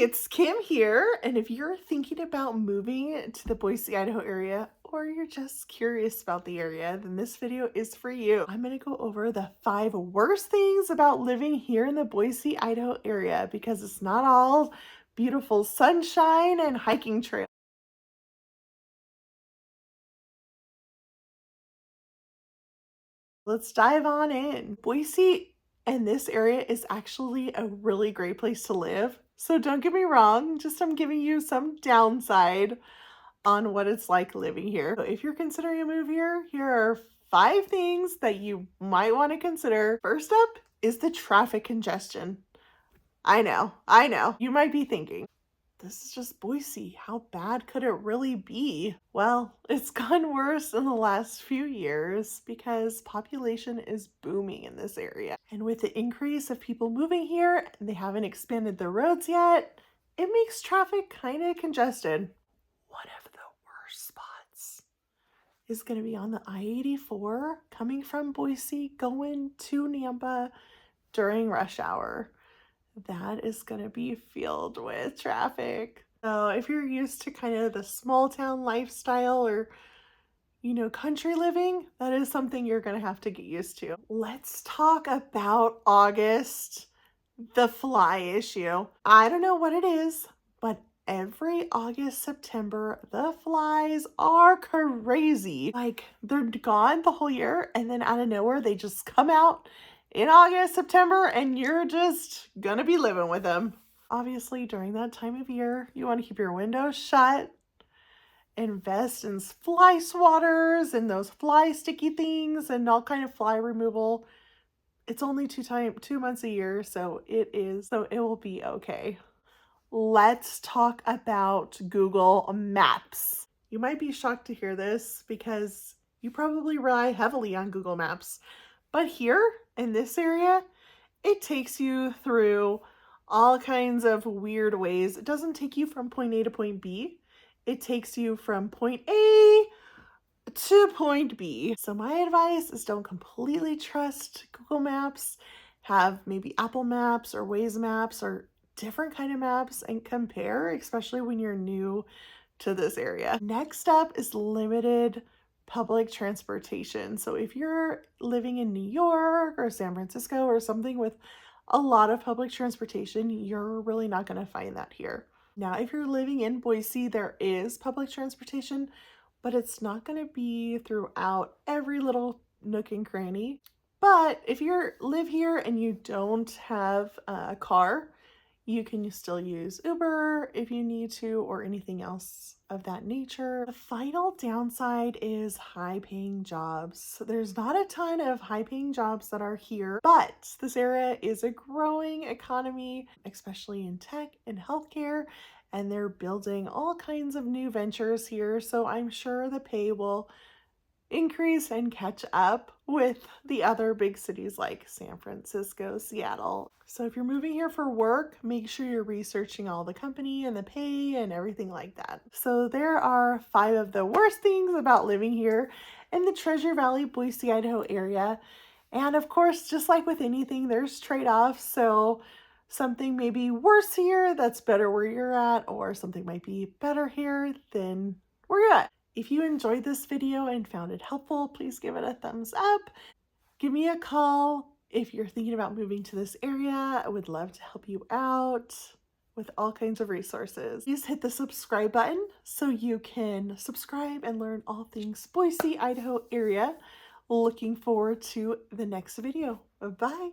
it's Kim here, and if you're thinking about moving to the Boise, Idaho area, or you're just curious about the area, then this video is for you. I'm going to go over the 5 worst things about living here in the Boise, Idaho area, because it's not all beautiful sunshine and hiking trails. Let's dive on in. Boise and this area is actually a really great place to live. So don't get me wrong, just I'm giving you some downside on what it's like living here. So if you're considering a move here are 5 things that you might want to consider. First up is the traffic congestion. I know. You might be thinking, this is just Boise. How bad could it really be? Well, it's gotten worse in the last few years because population is booming in this area. And with the increase of people moving here and they haven't expanded the roads yet, it makes traffic kind of congested. One of the worst spots is going to be on the I-84 coming from Boise going to Nampa during rush hour. That is going to be filled with traffic. So if you're used to kind of the small town lifestyle or, country living, that is something you're going to have to get used to. Let's talk about August, the fly issue. I don't know what it is, but every August, September, the flies are crazy. Like, they're gone the whole year, and then out of nowhere, they just come out in August, September, and you're just gonna be living with them. Obviously, during that time of year, you want to keep your windows shut, invest in fly swatters and those fly sticky things and all kind of fly removal. It's only 2 months a year, so it will be okay. Let's talk about Google Maps. You might be shocked to hear this because you probably rely heavily on Google Maps. But here in this area, it takes you through all kinds of weird ways. It doesn't take you from point A to point B. It takes you from point A to point B. So my advice is don't completely trust Google Maps. Have maybe Apple Maps or Waze Maps or different kind of maps and compare, especially when you're new to this area. Next up is limited public transportation. So if you're living in New York or San Francisco or something with a lot of public transportation, you're really not going to find that here. Now, if you're living in Boise, there is public transportation, but it's not going to be throughout every little nook and cranny. But if you live here and you don't have a car, you can still use Uber if you need to, or anything else of that nature. The final downside is high-paying jobs. So there's not a ton of high-paying jobs that are here, but this area is a growing economy, especially in tech and healthcare, and they're building all kinds of new ventures here. So I'm sure the pay will increase and catch up with the other big cities like San Francisco, Seattle. So if you're moving here for work, make sure you're researching all the company and the pay and everything like that. So there are 5 of the worst things about living here in the Treasure Valley, Boise, Idaho area. And of course, just like with anything, there's trade-offs. So something may be worse here that's better where you're at, or something might be better here than where you're at. If you enjoyed this video and found it helpful, please give it a thumbs up. Give me a call if you're thinking about moving to this area. I would love to help you out with all kinds of resources. Please hit the subscribe button so you can subscribe and learn all things Boise, Idaho area. Looking forward to the next video. Bye.